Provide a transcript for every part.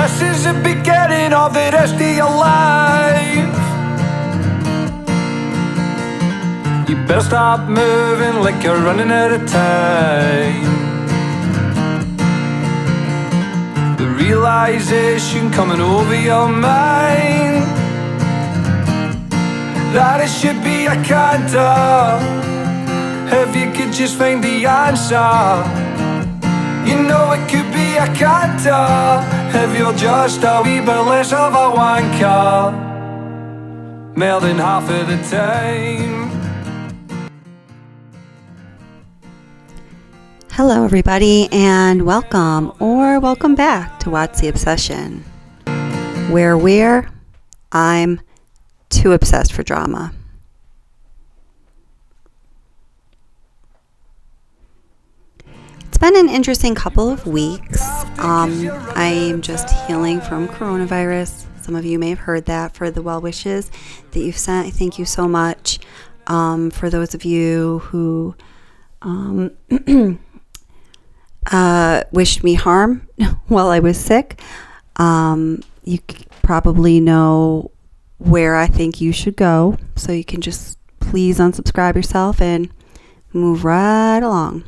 This is the beginning of the rest of your life. You better stop moving like you're running out of time. The realization coming over your mind that it should be a canter. If you could just find the answer, you know it could be a canter. If you're just a wee bit less of a wanker, more than half of the time. Hello everybody, and welcome back to What's the Obsession, where I'm too obsessed for drama. It's been an interesting couple of weeks. I'm just healing from coronavirus. Some of you may have heard that. For the well wishes that you've sent, thank you so much. For those of you who wished me harm while I was sick, you probably know where I think you should go, so you can just please unsubscribe yourself and move right along.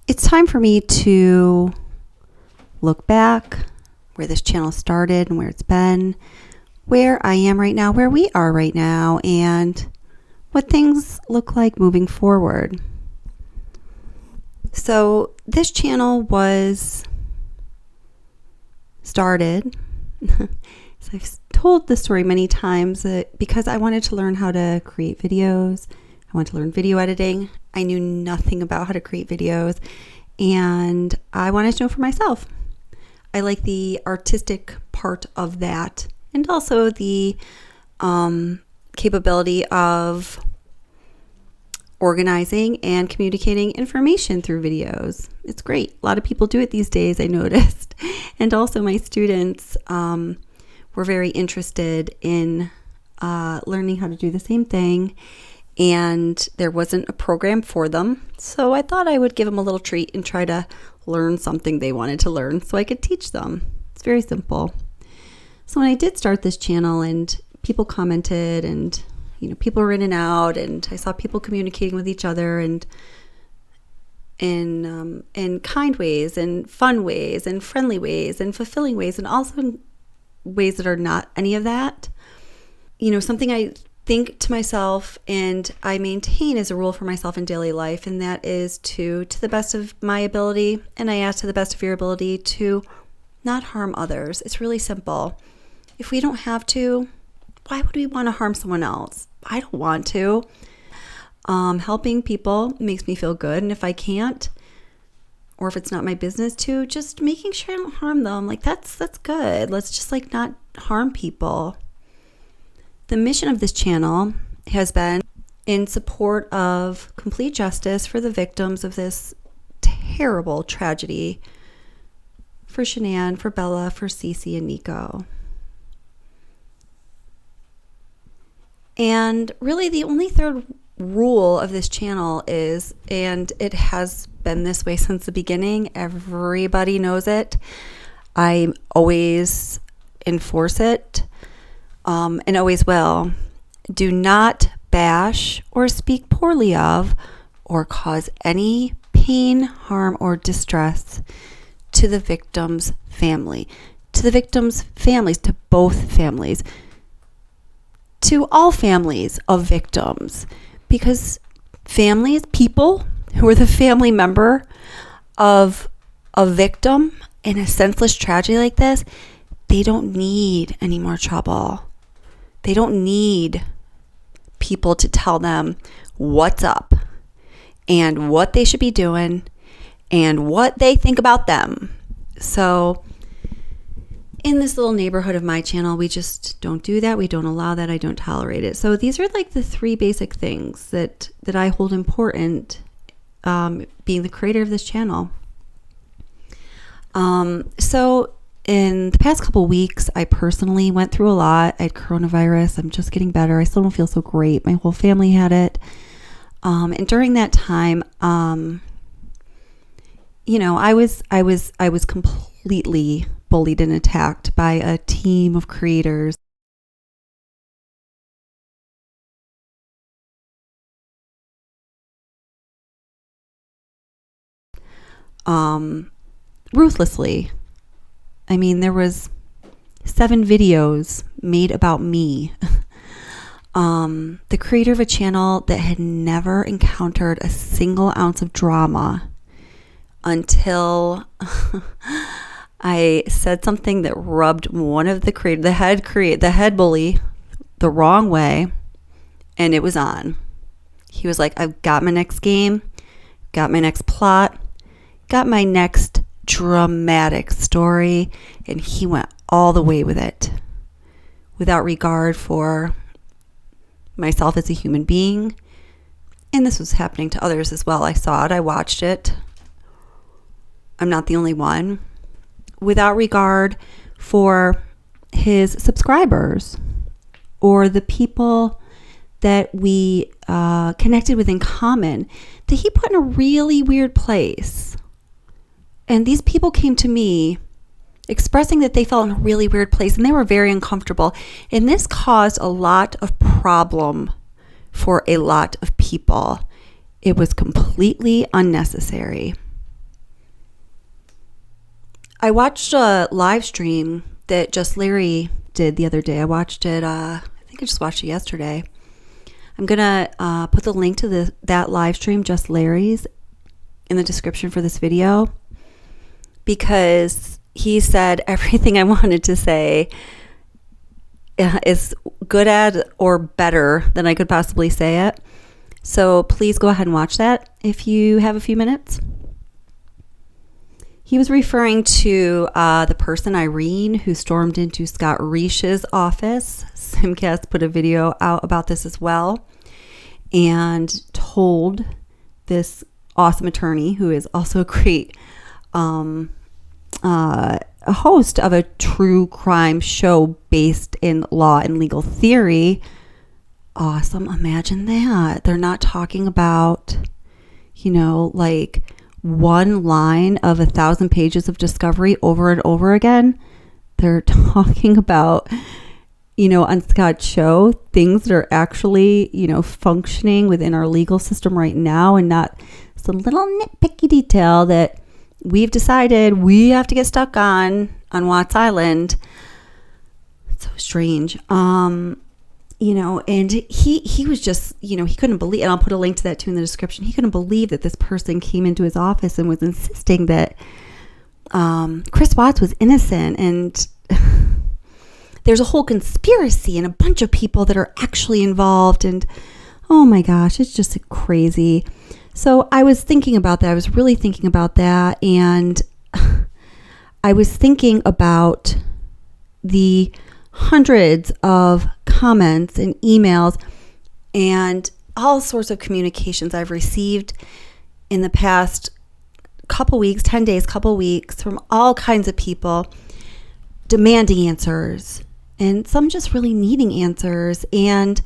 It's time for me to look back where this channel started and where it's been, where I am right now, where we are right now, and what things look like moving forward. So this channel was started, so I've told this story many times, because I wanted to learn how to create videos. I wanted to learn video editing. I knew nothing about how to create videos, and I wanted to know for myself. I like the artistic part of that, and also the capability of organizing and communicating information through videos. It's great. A lot of people do it these days, I noticed. And also my students were very interested in learning how to do the same thing, and there wasn't a program for them. So I thought I would give them a little treat and try to learn something they wanted to learn so I could teach them. It's very simple. So when I did start this channel and people commented, and people were in and out, and I saw people communicating with each other, and in kind ways and fun ways and friendly ways and fulfilling ways, and also in ways that are not any of that. Something I think to myself and I maintain as a rule for myself in daily life, and that is to the best of my ability, and I ask to the best of your ability, to not harm others. It's really simple. If we don't have to, why would we want to harm someone else? I don't want to. Helping people makes me feel good, and if I can't, or if it's not my business to, just making sure I don't harm them, that's good. Let's just not harm people. The mission of this channel has been in support of complete justice for the victims of this terrible tragedy, for Shanann, for Bella, for Cece, and Nico. And really the only third rule of this channel is, and it has been this way since the beginning, everybody knows it, I always enforce it, and always will: do not bash or speak poorly of or cause any pain, harm, or distress to the victim's family, to both families, to all families of victims, because families, people who are the family member of a victim in a senseless tragedy like this, they don't need any more trouble. They don't need people to tell them what's up and what they should be doing and what they think about them. So in this little neighborhood of my channel, we just don't do that. We don't allow that. I don't tolerate it. So these are the three basic things that I hold important, being the creator of this channel. So in the past couple weeks, I personally went through a lot. I had coronavirus. I'm just getting better. I still don't feel so great. My whole family had it. And during that time, I was completely bullied and attacked by a team of creators. Ruthlessly. I mean, there was 7 videos made about me. The creator of a channel that had never encountered a single ounce of drama until I said something that rubbed one of the head bully the wrong way, and it was on. He was like, I've got my next game, got my next plot, got my next dramatic story, and he went all the way with it without regard for myself as a human being. And this was happening to others as well. I saw it, I watched it. I'm not the only one. Without regard for his subscribers or the people that we connected with in common, that he put in a really weird place. And these people came to me expressing that they felt in a really weird place and they were very uncomfortable. And this caused a lot of problem for a lot of people. It was completely unnecessary. I watched a live stream that Just Larry did the other day. I watched it, I think I just watched it yesterday. I'm going to put the link to that live stream, Just Larry's, in the description for this video, because he said everything I wanted to say is good at or better than I could possibly say it. So please go ahead and watch that if you have a few minutes. He was referring to the person, Irene, who stormed into Scott Reish's office. Simcast put a video out about this as well and told this awesome attorney, who is also a great a host of a true crime show based in law and legal theory. Awesome. Imagine that. They're not talking about, like one line of 1,000 pages of discovery over and over again. They're talking about, on Scott's show, things that are actually, functioning within our legal system right now, and not some little nitpicky detail that we've decided we have to get stuck on Watts Island. It's so strange. And he was just, he couldn't believe, and I'll put a link to that too in the description. He couldn't believe that this person came into his office and was insisting that Chris Watts was innocent, and there's a whole conspiracy and a bunch of people that are actually involved, and oh my gosh, it's just crazy. So I was thinking about that. I was really thinking about that, and I was thinking about the hundreds of comments and emails and all sorts of communications I've received in the past couple weeks, 10 days, couple weeks, from all kinds of people demanding answers, and some just really needing answers. And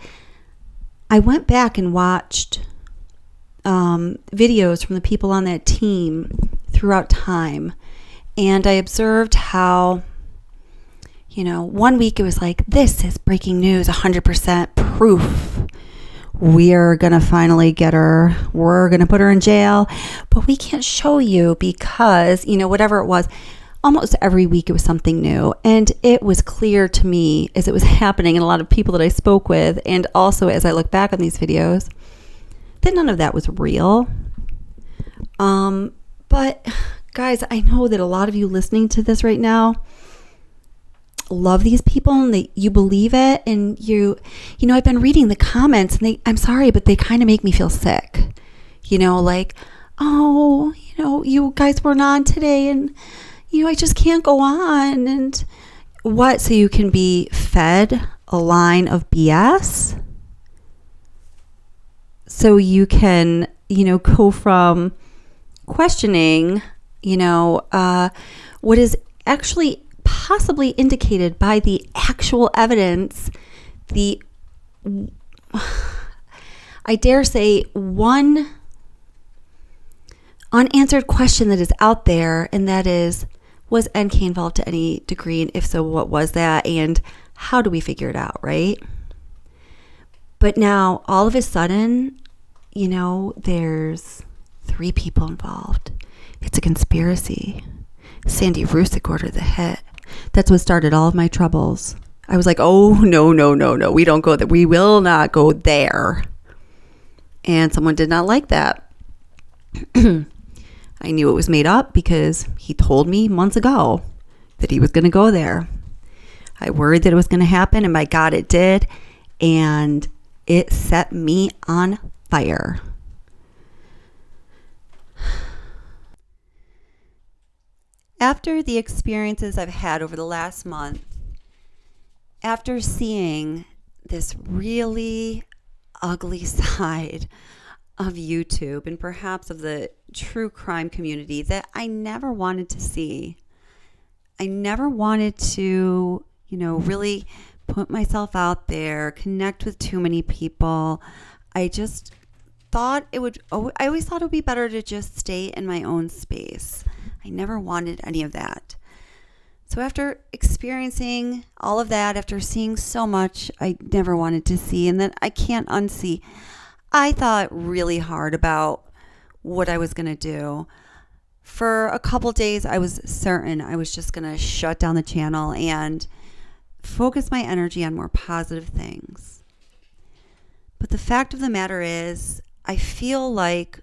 I went back and watched videos from the people on that team throughout time, and I observed how, 1 week it was like, this is breaking news, 100% proof. We're going to finally get her. We're going to put her in jail, but we can't show you because, whatever it was. Almost every week it was something new. And it was clear to me as it was happening, and a lot of people that I spoke with, and also as I look back on these videos, that none of that was real. But guys, I know that a lot of you listening to this right now love these people, and you believe it, and I've been reading the comments, and I'm sorry, but they kind of make me feel sick. Like, oh, you guys weren't on today, and I just can't go on, and what? So you can be fed a line of BS? So you can, go from questioning, what is actually possibly indicated by the actual evidence, I dare say, one unanswered question that is out there, and that is, was NK involved to any degree? And if so, what was that? And how do we figure it out, right? But now, all of a sudden, there's 3 people involved. It's a conspiracy. Sandy Rusick ordered the hit. That's what started all of my troubles. I was like, oh, no. We don't go there. We will not go there. And someone did not like that. I knew it was made up because he told me months ago that he was going to go there. I worried that it was going to happen, and by God, it did. And it set me on fire. After the experiences I've had over the last month, after seeing this really ugly side of YouTube and perhaps of the true crime community that I never wanted to see, I never wanted to, really put myself out there, connect with too many people. I just thought I always thought it would be better to just stay in my own space. I never wanted any of that. So after experiencing all of that, after seeing so much I never wanted to see and that I can't unsee, I thought really hard about what I was going to do. For a couple days, I was certain I was just going to shut down the channel and focus my energy on more positive things. But the fact of the matter is, I feel like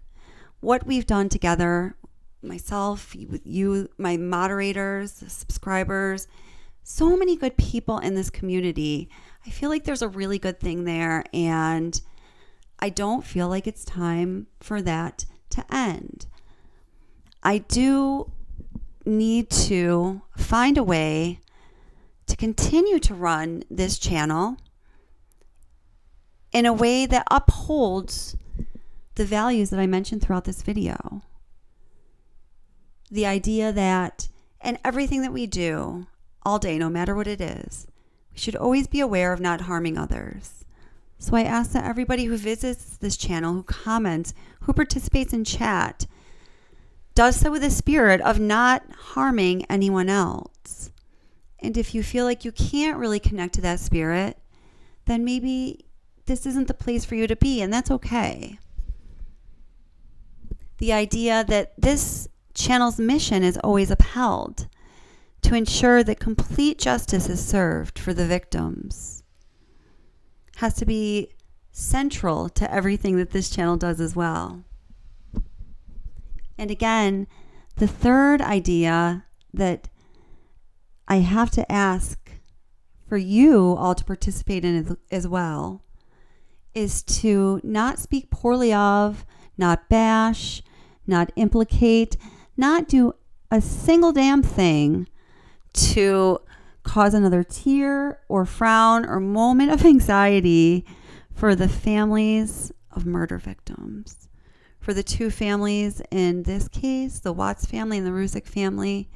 what we've done together, myself, with you, my moderators, the subscribers, so many good people in this community, I feel like there's a really good thing there, and I don't feel like it's time for that to end. I do need to find a way to continue to run this channel in a way that upholds the values that I mentioned throughout this video. The idea that in everything that we do all day, no matter what it is, we should always be aware of not harming others. So I ask that everybody who visits this channel, who comments, who participates in chat, does so with a spirit of not harming anyone else. And if you feel like you can't really connect to that spirit, then maybe this isn't the place for you to be, and that's okay. The idea that this channel's mission is always upheld to ensure that complete justice is served for the victims has to be central to everything that this channel does as well. And again, the third idea that I have to ask for you all to participate in as well is to not speak poorly of, not bash, not implicate, not do a single damn thing to cause another tear or frown or moment of anxiety for the families of murder victims. For the 2 families in this case, the Watts family and the Rusick family,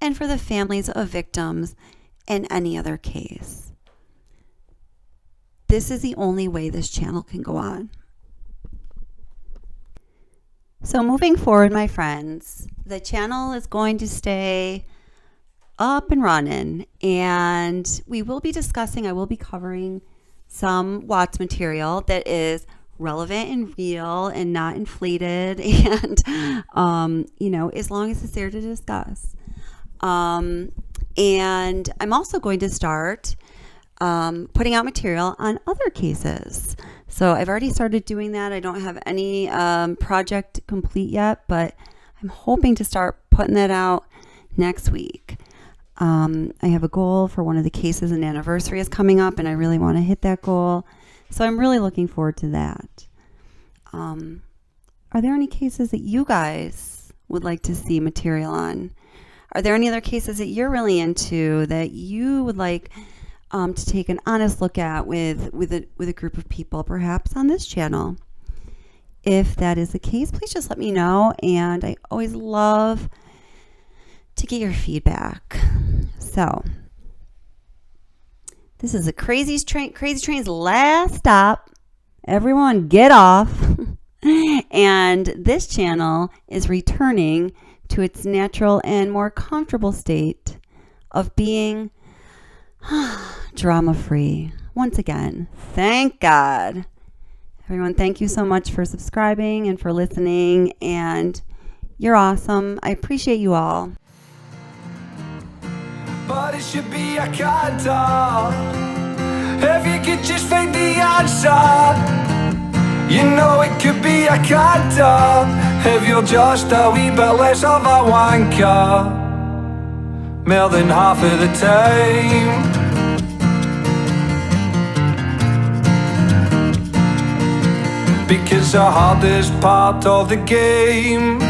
and for the families of victims in any other case. This is the only way this channel can go on. So moving forward, my friends, the channel is going to stay up and running, and I will be covering some Watts material that is relevant and real and not inflated, and as long as it's there to discuss. And I'm also going to start putting out material on other cases. So I've already started doing that. I don't have any project complete yet, but I'm hoping to start putting that out next week. I have a goal for one of the cases, an anniversary is coming up, and I really want to hit that goal. So I'm really looking forward to that. Are there any cases that you guys would like to see material on? Are there any other cases that you're really into that you would like to take an honest look at with a group of people, perhaps on this channel? If that is the case, please just let me know, and I always love to get your feedback. So this is a Crazy Train's last stop. Everyone get off. And this channel is returning to its natural and more comfortable state of being drama-free. Once again, thank God. Everyone, thank you so much for subscribing and for listening, and you're awesome. I appreciate you all. But it should be a counter. If you could just find the answer, you know it could be a counter. If you're just a wee bit less of a wanker, more than half of the time. Because the hardest part of the game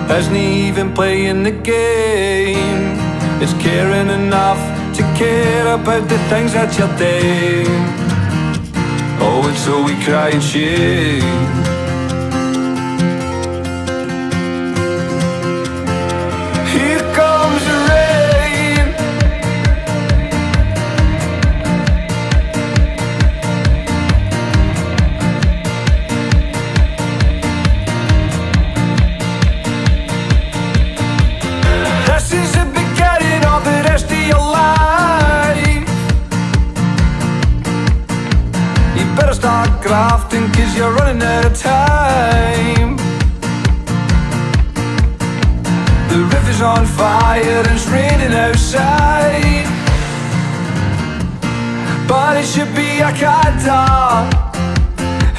isn't even playing the game, it's caring enough to care about the things that you're doing. Oh, it's so we cry and shame. Here comes the rain. This is the beginning of the rest of your life. You better start grafting, 'cause you're running out of time. The river's on fire and it's raining outside, but it should be a counter.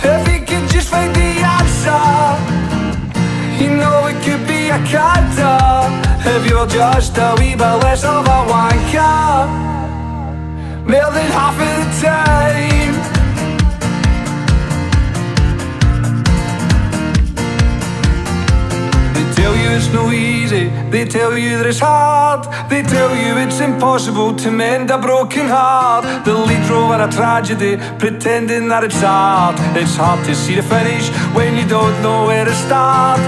If you could just find the answer, you know it could be a counter. If you're just a wee bit less of a wanker, more than half of the time. They tell you it's no easy, they tell you that it's hard, they tell you it's impossible to mend a broken heart. The lead role in a tragedy, pretending that it's art. It's hard to see the finish when you don't know where to start.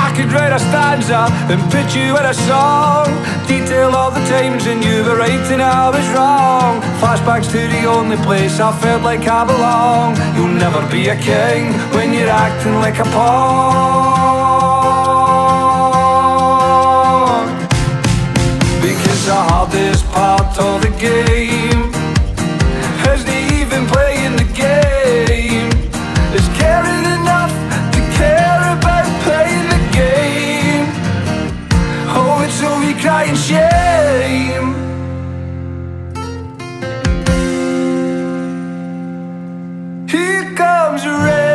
I could write a stanza and put you in a song, detail all the times when you were right and I was wrong. Flashbacks to the only place I felt like I belong. You'll never be a king when you're acting like a pawn, because the hardest part of the game isn't even playing the game, it's caring enough to care about playing the game. Oh, it's so we cry in shame. Here comes the rain.